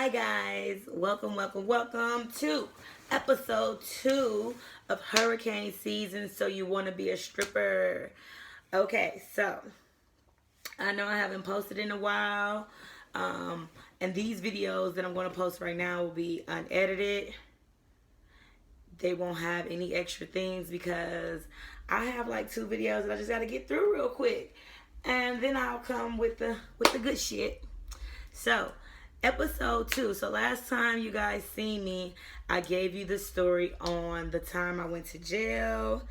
Hi guys, welcome to episode 2 of hurricane season. So you want to be a stripper? Okay, so I know I haven't posted in a while, and these videos that I'm going to post right now will be unedited. They won't have any extra things because I have like 2 videos that I just got to get through real quick, and then I'll come with the good shit. So, episode 2. So last time you guys seen me, I gave you the story on the time I went to jail.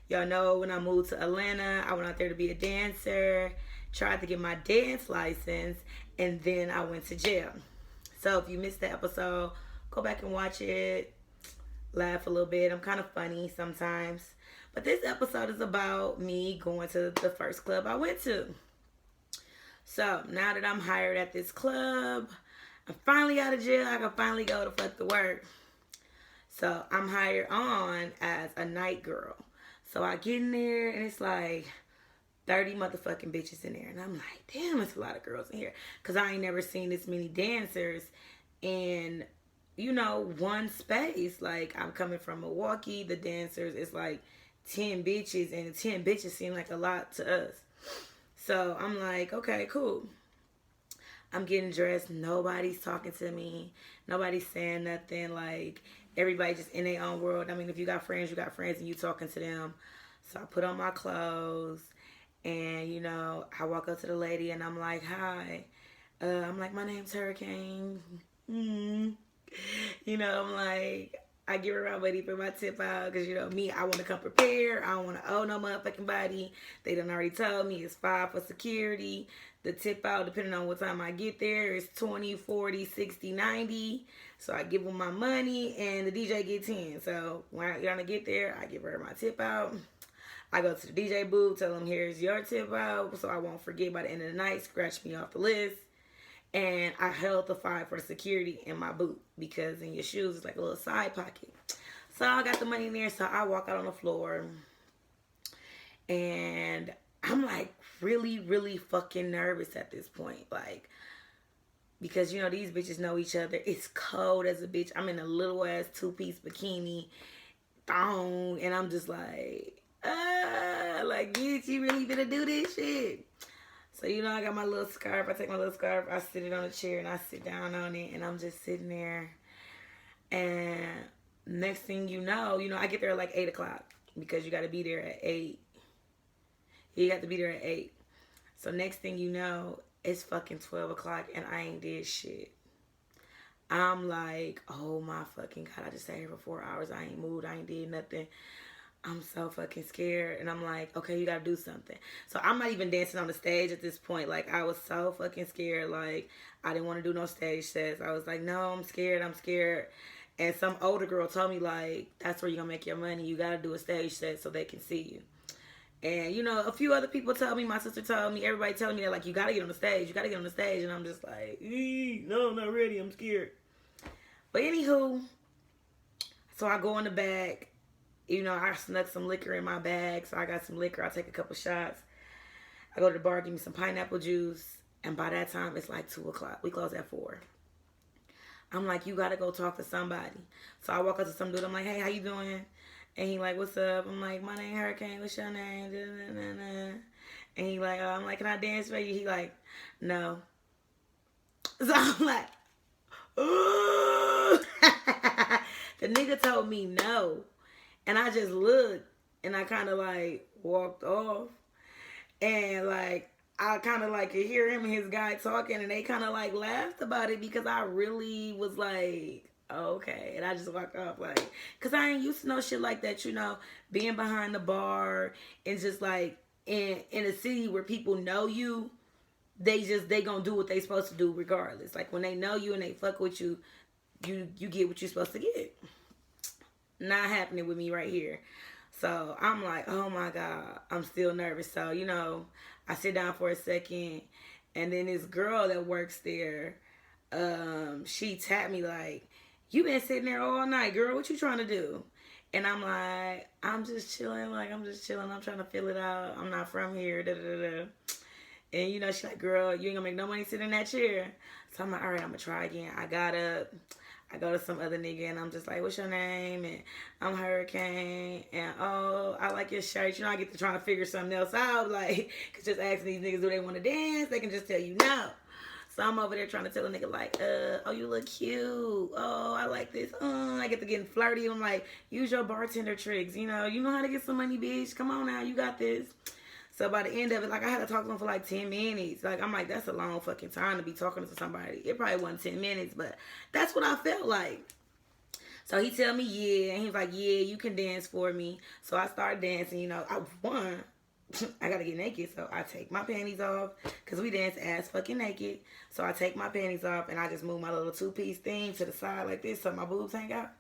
Y'all know when I moved to Atlanta, I went out there to be a dancer, tried to get my dance license, and then I went to jail. So if you missed the episode, go back and watch it. Laugh a little bit. I'm kind of funny sometimes. But this episode is about me going to the first club I went to. So now that I'm hired at this club, I'm finally out of jail. I can finally go to fuck the work. So I'm hired on as a night girl. So I get in there and it's like 30 motherfucking bitches in there. And I'm like, damn, it's a lot of girls in here. Because I ain't never seen this many dancers in, one space. Like, I'm coming from Milwaukee. The dancers, it's like 10 bitches. And 10 bitches seem like a lot to us. So I'm like, okay, cool. I'm getting dressed. Nobody's talking to me. Nobody's saying nothing. Like, everybody just in their own world. I mean, if you got friends, and you talking to them. So I put on my clothes. And, I walk up to the lady and I'm like, hi. I'm like, my name's Hurricane. I'm like, I give her my money for my tip out because, me, I want to come prepared. I don't want to owe no motherfucking body. They done already told me it's $5 for security. The tip out, depending on what time I get there, is 20, 40, 60, 90. So I give them my money and the DJ get 10. So when I get there, I give her my tip out. I go to the DJ booth, tell them, here's your tip out, so I won't forget by the end of the night, scratch me off the list. And I held the $5 for the security in my boot because in your shoes it's like a little side pocket. So I got the money in there, so I walk out on the floor. And I'm like really, really fucking nervous at this point. Like, because, these bitches know each other. It's cold as a bitch. I'm in a little ass 2-piece bikini, thong, and I'm just like, bitch, you really gonna do this shit? So, I got my little scarf. I take my little scarf. I sit it on a chair and I sit down on it. And I'm just sitting there. And next thing you know, I get there at like 8 o'clock. Because you got to be there at 8. You got to be there at 8. So next thing you know, it's fucking 12 o'clock. And I ain't did shit. I'm like, oh my fucking God. I just sat here for 4 hours. I ain't moved. I ain't did nothing. I'm so fucking scared. And I'm like, okay, you gotta do something. So I'm not even dancing on the stage at this point. Like, I was so fucking scared. Like, I didn't want to do no stage sets. I was like, no, I'm scared. And some older girl told me, like, that's where you're gonna make your money. You gotta do a stage set so they can see you. And, a few other people told me, my sister told me, everybody telling me that, like, you gotta get on the stage. You gotta get on the stage. And I'm just like, no, I'm not ready. I'm scared. But anywho, so I go in the back. I snuck some liquor in my bag, so I got some liquor. I take a couple shots. I go to the bar, give me some pineapple juice, and by that time, it's like 2 o'clock. We close at 4. I'm like, you gotta go talk to somebody. So I walk up to some dude. I'm like, hey, how you doing? And he like, what's up? I'm like, my name Hurricane. What's your name? And he like, I'm like, can I dance for you? He like, no. So I'm like, ooh. The nigga told me no. And I just looked and I kind of like walked off. And like, I kind of like could hear him and his guy talking and they kind of like laughed about it because I really was like, okay. And I just walked off like, because I ain't used to no shit like that, being behind the bar and just like in a city where people know you, they gonna do what they supposed to do regardless. Like when they know you and they fuck with you, you get what you're supposed to get. Not happening with me right here. So I'm like, oh my God, I'm still nervous. So, I sit down for a second and then this girl that works there, she tapped me like, you been sitting there all night, girl. What you trying to do? And I'm like, I'm just chilling. I'm trying to feel it out. I'm not from here. Da, da, da, da. And, you know, she's like, girl, you ain't gonna make no money sitting in that chair. So I'm like, all right, I'm gonna try again. I go to some other nigga and I'm just like, what's your name? And I'm Hurricane. And, oh, I like your shirt. You know, I get to try to figure something else out. Like, cause just asking these niggas, do they want to dance? They can just tell you no. So I'm over there trying to tell a nigga like, oh, you look cute. Oh, I like this. I get to getting flirty. I'm like, use your bartender tricks. You know how to get some money, bitch. Come on now, you got this. So by the end of it, like I had to talk to him for like 10 minutes. Like I'm like, that's a long fucking time to be talking to somebody. It probably wasn't 10 minutes, but that's what I felt like. So he tell me, yeah, and he's like, yeah, you can dance for me. So I started dancing, you know, I won. I gotta get naked, so I take my panties off, because we dance ass fucking naked. So I take my panties off, and I just move my little two-piece thing to the side like this, so my boobs hang out.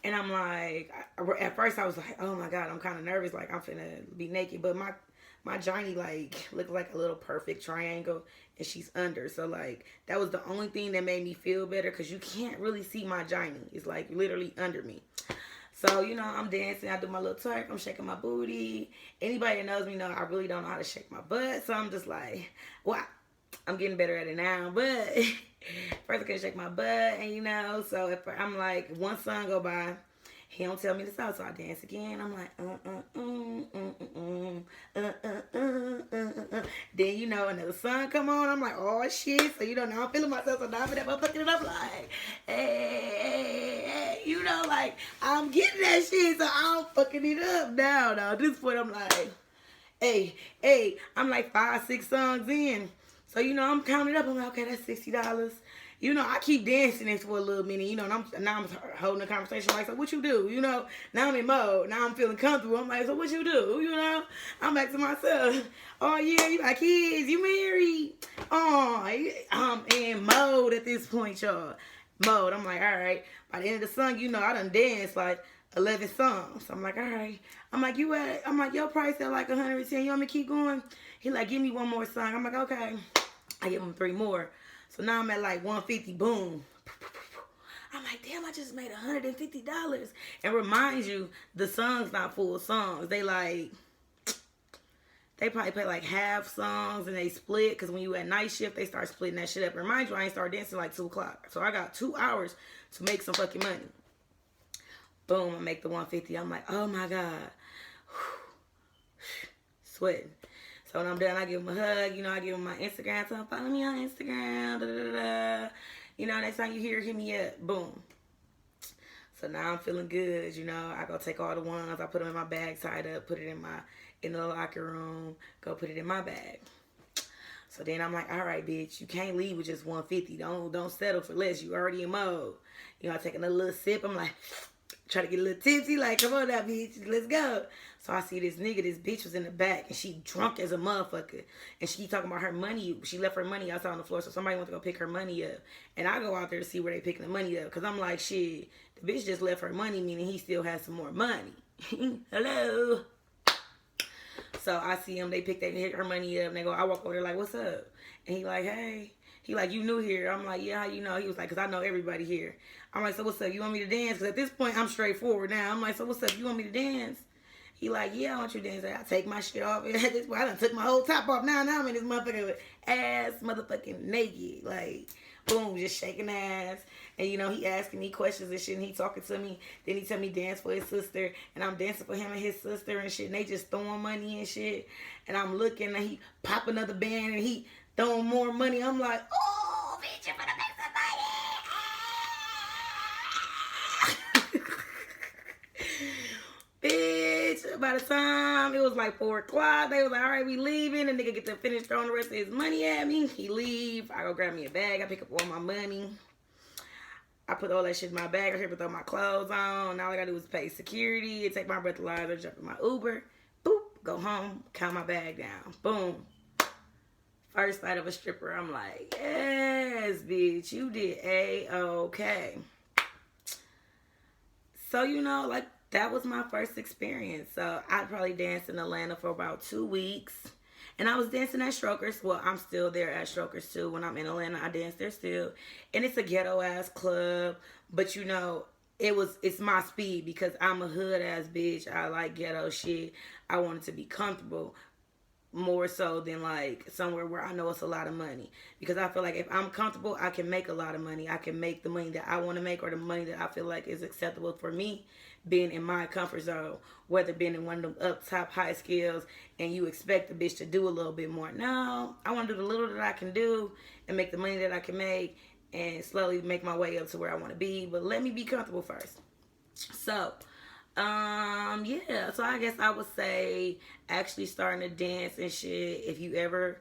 And I'm like, at first I was like, oh my God, I'm kind of nervous, like I'm finna be naked. But my johnny, like, looked like a little perfect triangle, and she's under. So, like, that was the only thing that made me feel better, because you can't really see my johnny. It's, like, literally under me. So, you know, I'm dancing. I do my little twerk. I'm shaking my booty. Anybody that knows me know I really don't know how to shake my butt. So, I'm just like, wow. I'm getting better at it now. But first I couldn't shake my butt. And, you know, so if I'm like, one song go by, he don't tell me to stop. So I dance again. I'm like, Then, you know, another song come on. I'm like, oh, shit. So, you know, now I'm feeling myself. So now I'm fucking it up like, hey, you know, like, I'm getting that shit. So I'm fucking it up now. Now, at this point, I'm like, hey, I'm like 5, 6 songs in. So, you know, I'm counting up. I'm like, okay, that's $60. You know, I keep dancing this for a little minute, you know, and now I'm holding a conversation like, so what you do? You know, now I'm in mode. Now I'm feeling comfortable. I'm like, so what you do? You know, I'm back to myself. Oh, yeah, you got kids. You married. Oh, I'm in mode at this point, y'all. Mode. I'm like, all right. By the end of the song, you know, I done danced like 11 songs. I'm like, all right. I'm like, your price at like 110. You want me to keep going? He like, give me one more song. I'm like, okay. I give him 3 more. So now I'm at like 150, boom. I'm like, damn, I just made $150. And reminds you, the song's not full songs. They probably play like half songs and they split. Because when you at night shift, they start splitting that shit up. Remind you, I ain't start dancing like 2 o'clock. So I got 2 hours to make some fucking money. Boom, I make the 150. I'm like, oh my God. Sweating. So when I'm done, I give him a hug. You know, I give him my Instagram. So follow me on Instagram. Da, da, da, da. You know, next time you hear, hit me up. Boom. So now I'm feeling good. You know, I go take all the ones. I put them in my bag, tied up, put it in the locker room. Go put it in my bag. So then I'm like, all right, bitch, you can't leave with just 150. Don't settle for less. You already in mode. You know, I take another little sip. I'm like, try to get a little tipsy. Like, come on now, bitch. Let's go. So I see this nigga, this bitch was in the back, and she drunk as a motherfucker. And she talking about her money. She left her money outside on the floor, so somebody went to go pick her money up. And I go out there to see where they picking the money up, because I'm like, shit, the bitch just left her money, meaning he still has some more money. Hello. So I see him, they hit her money up, and they go, I walk over there like, what's up? And he like, hey. He like, you new here? I'm like, yeah, how you know? He was like, because I know everybody here. I'm like, so what's up? You want me to dance? Because at this point, I'm straightforward now. I'm like, so what's up? You want me to dance? He like, yeah, I want you to dance. I take my shit off. At this point, I done took my whole top off. Now I'm in this motherfucker with ass motherfucking naked. Like, boom, just shaking ass. And, you know, he asking me questions and shit, and he talking to me. Then he tell me dance for his sister, and I'm dancing for him and his sister and shit, and they just throwing money and shit. And I'm looking, and he pop another band, and he throwing more money. I'm like, oh, bitch, you're gonna make some money. Bitch, by the time it was like 4 o'clock, they was like, all right, we leaving. The nigga get to finish throwing the rest of his money at me. He leave. I go grab me a bag. I pick up all my money. I put all that shit in my bag. I here to throw my clothes on. All I gotta do is pay security and take my breathalyzer, jump in my Uber. Boop, go home, count my bag down. Boom. First sight of a stripper, I'm like, yes, bitch, you did A-okay. So, you know, like, that was my first experience. So, I probably danced in Atlanta for about 2 weeks. And I was dancing at Strokers. Well, I'm still there at Strokers, too. When I'm in Atlanta, I dance there still. And it's a ghetto-ass club. But, you know, it's my speed because I'm a hood-ass bitch. I like ghetto shit. I wanted to be comfortable. more so than like somewhere where I know it's a lot of money. Because I feel like if I'm comfortable, I can make a lot of money. I can make the money that I want to make, or the money that I feel like is acceptable for me, being in my comfort zone. Whether being in one of them up top high skills and you expect the bitch to do a little bit more. No, I want to do the little that I can do and make the money that I can make and slowly make my way up to where I want to be. But let me be comfortable first. So, yeah, so I guess I would say actually starting to dance and shit. If you ever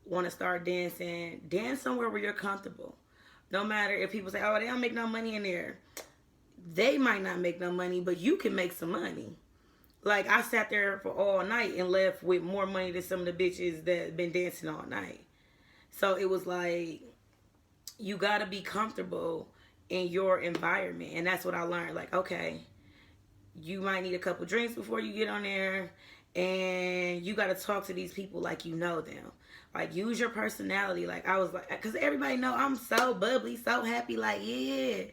want to start dancing, dance somewhere where you're comfortable. No matter if people say, oh, they don't make no money in there. They might not make no money, but you can make some money. Like, I sat there for all night and left with more money than some of the bitches that been dancing all night. So it was like, you gotta be comfortable in your environment. And that's what I learned. Like, okay, you might need a couple drinks before you get on there, and you got to talk to these people like you know them. Like, use your personality. Like, I was like, because everybody know I'm so bubbly, so happy, like, yeah.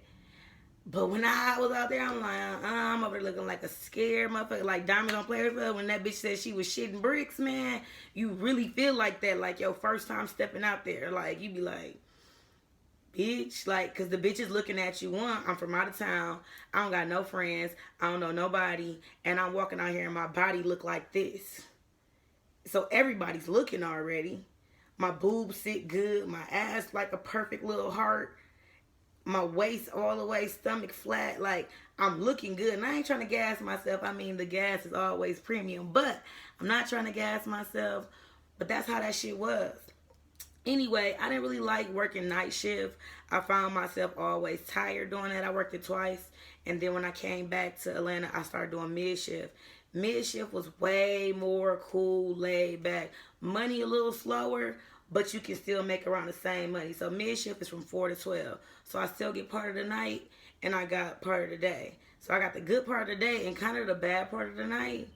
But when I was out there, I'm like, I'm over there looking like a scared motherfucker, like Diamond on Players Club. When that bitch said she was shitting bricks, man, you really feel like that, like your first time stepping out there. Like, you be like, bitch, like, because the bitch is looking at you. One, I'm from out of town. I don't got no friends. I don't know nobody. And I'm walking out here and my body look like this. So everybody's looking already. My boobs sit good. My ass like a perfect little heart. My waist all the way, stomach flat. Like, I'm looking good. And I ain't trying to gas myself. I mean, the gas is always premium. But I'm not trying to gas myself. But that's how that shit was. Anyway, I didn't really like working night shift. I found myself always tired doing that. I worked it twice. And then when I came back to Atlanta, I started doing mid shift. Mid shift was way more cool, laid back. Money a little slower, but you can still make around the same money. So mid shift is from 4 to 12. So I still get part of the night and I got part of the day. So I got the good part of the day and kind of the bad part of the night.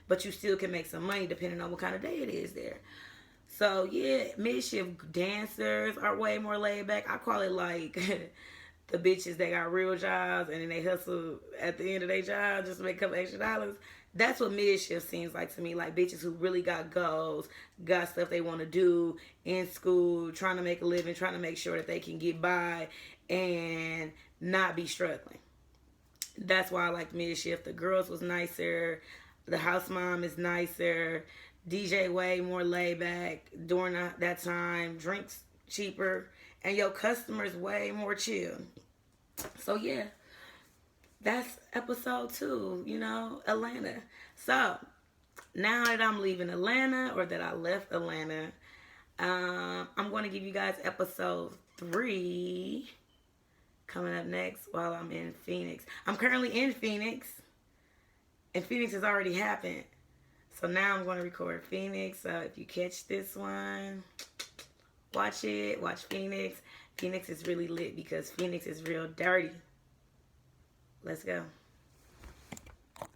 But you still can make some money depending on what kind of day it is there. So, yeah, mid-shift dancers are way more laid back. I call it like the bitches that got real jobs and then they hustle at the end of their job just to make a couple extra dollars. That's what mid-shift seems like to me. Like bitches who really got goals, got stuff they want to do in school, trying to make a living, trying to make sure that they can get by and not be struggling. That's why I like mid-shift. The girls was nicer. The house mom is nicer. DJ way more laid back during that time. Drinks cheaper. And your customers way more chill. So, yeah. That's episode 2, you know, Atlanta. So, now that I'm leaving Atlanta, or that I left Atlanta, I'm going to give you guys episode 3 coming up next while I'm in Phoenix. I'm currently in Phoenix. And Phoenix has already happened. So now I'm going to record Phoenix. So if you catch this one, watch it. Watch Phoenix. Phoenix is really lit because Phoenix is real dirty. Let's go.